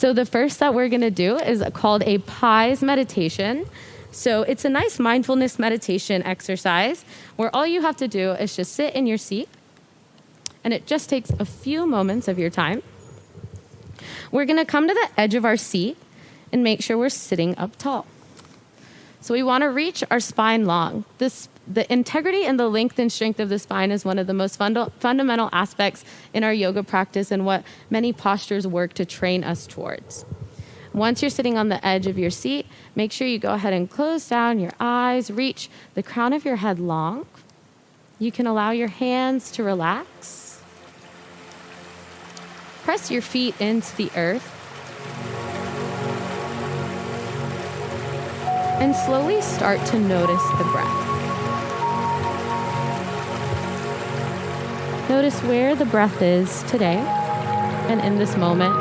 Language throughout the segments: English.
So the first that we're going to do is called a P.I.E.S meditation. So it's a nice mindfulness meditation exercise where all you have to do is just sit in your seat, and it just takes a few moments of your time. We're going to come to the edge of our seat and make sure we're sitting up tall. So we want to reach our spine long. The integrity and the length and strength of the spine is one of the most fundamental aspects in our yoga practice and what many postures work to train us towards. Once you're sitting on the edge of your seat, make sure you go ahead and close down your eyes, reach the crown of your head long. You can allow your hands to relax. Press your feet into the earth. And slowly start to notice the breath. Notice where the breath is today and in this moment.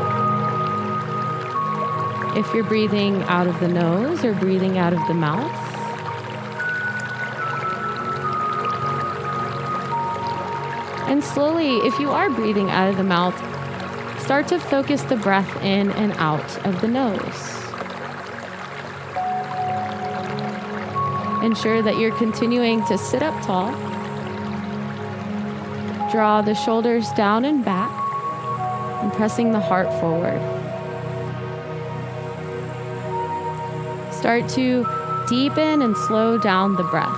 If you're breathing out of the nose or breathing out of the mouth. And slowly, if you are breathing out of the mouth, start to focus the breath in and out of the nose. Ensure that you're continuing to sit up tall. Draw the shoulders down and back, and pressing the heart forward. Start to deepen and slow down the breath.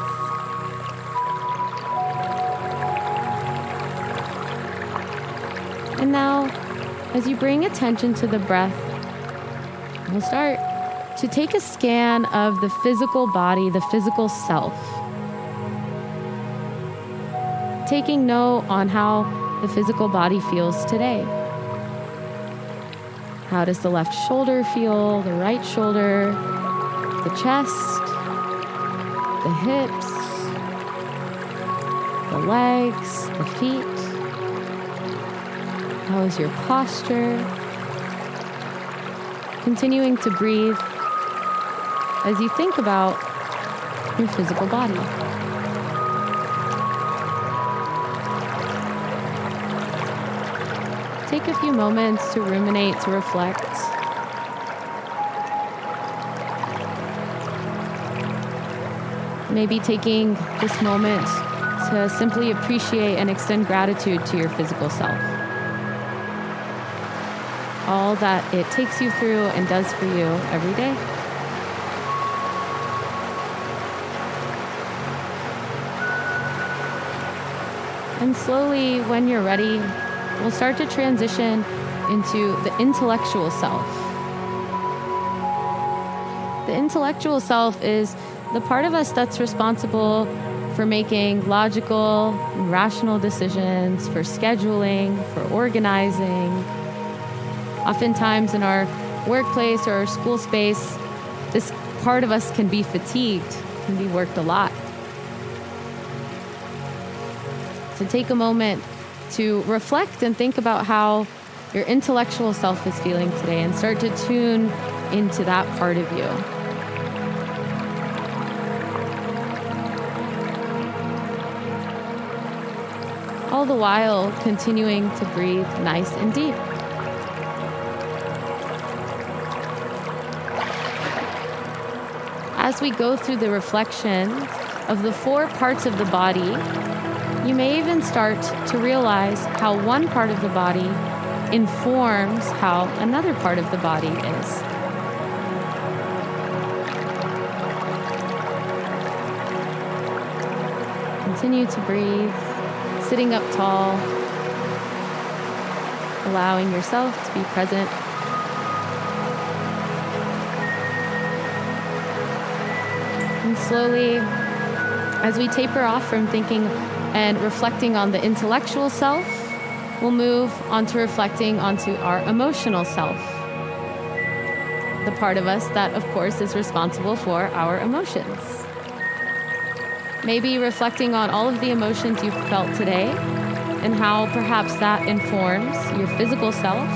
And now, as you bring attention to the breath, we'll start to take a scan of the physical body, the physical self. Taking note on how the physical body feels today. How does the left shoulder feel, the right shoulder, the chest, the hips, the legs, the feet? How is your posture? Continuing to breathe as you think about your physical body. Take a few moments to ruminate, to reflect. Maybe taking this moment to simply appreciate and extend gratitude to your physical self. All that it takes you through and does for you every day. And slowly, when you're ready, we'll start to transition into the intellectual self. The intellectual self is the part of us that's responsible for making logical and rational decisions, for scheduling, for organizing. Oftentimes in our workplace or our school space, this part of us can be fatigued, can be worked a lot. So take a moment to reflect and think about how your intellectual self is feeling today and start to tune into that part of you. All the while continuing to breathe nice and deep. As we go through the reflection of the 4 parts of the body, you may even start to realize how one part of the body informs how another part of the body is. Continue to breathe, sitting up tall, allowing yourself to be present. And slowly, as we taper off from thinking and reflecting on the intellectual self, we'll move on to reflecting onto our emotional self. The part of us that, of course, is responsible for our emotions. Maybe reflecting on all of the emotions you've felt today and how perhaps that informs your physical self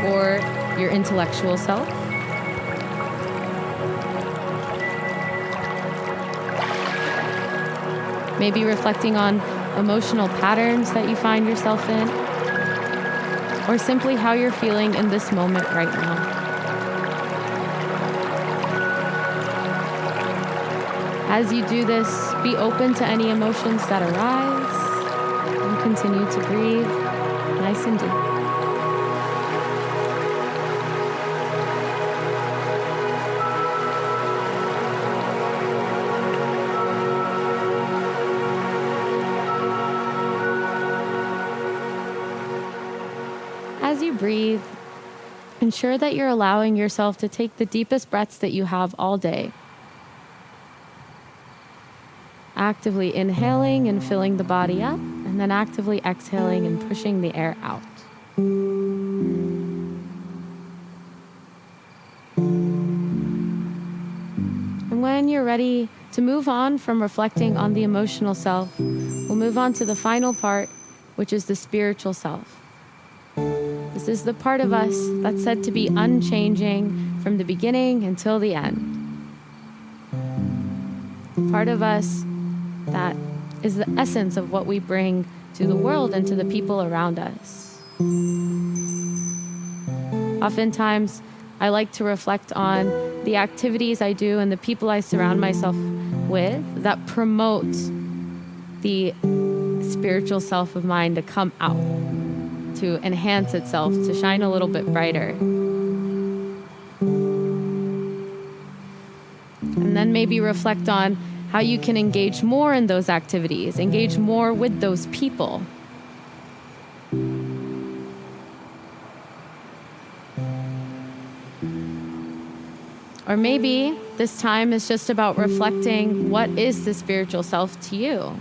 or your intellectual self. Maybe reflecting on emotional patterns that you find yourself in, or simply how you're feeling in this moment right now. As you do this, be open to any emotions that arise and continue to breathe nice and deep. As you breathe, ensure that you're allowing yourself to take the deepest breaths that you have all day. Actively inhaling and filling the body up, and then actively exhaling and pushing the air out. And when you're ready to move on from reflecting on the emotional self, we'll move on to the final part, which is the spiritual self. This is the part of us that's said to be unchanging from the beginning until the end. The part of us that is the essence of what we bring to the world and to the people around us. Oftentimes, I like to reflect on the activities I do and the people I surround myself with that promote the spiritual self of mine to come out, to enhance itself, to shine a little bit brighter. And then maybe reflect on how you can engage more in those activities, engage more with those people. Or maybe this time is just about reflecting, what is the spiritual self to you?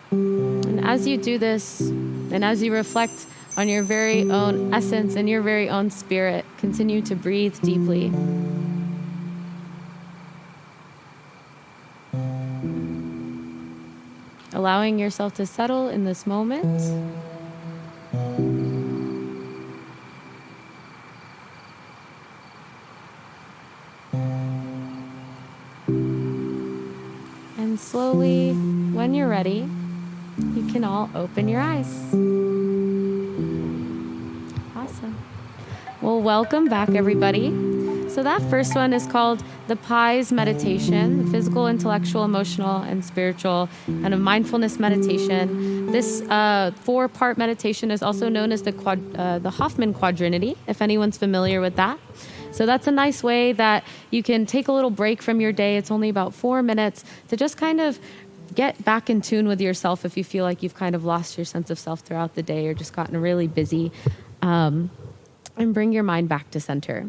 And as you do this, and as you reflect on your very own essence and your very own spirit, continue to breathe deeply. Allowing yourself to settle in this moment. And slowly, when you're ready, you can all open your eyes. Awesome. Well, welcome back, everybody. So that first one is called the P.I.E.S meditation, the physical, intellectual, emotional, and spiritual, and a mindfulness meditation. This 4-part meditation is also known as the Hoffman quadrinity, if anyone's familiar with that. So that's a nice way that you can take a little break from your day. It's only about 4 minutes to just kind of get back in tune with yourself if you feel like you've kind of lost your sense of self throughout the day or just gotten really busy, and bring your mind back to center.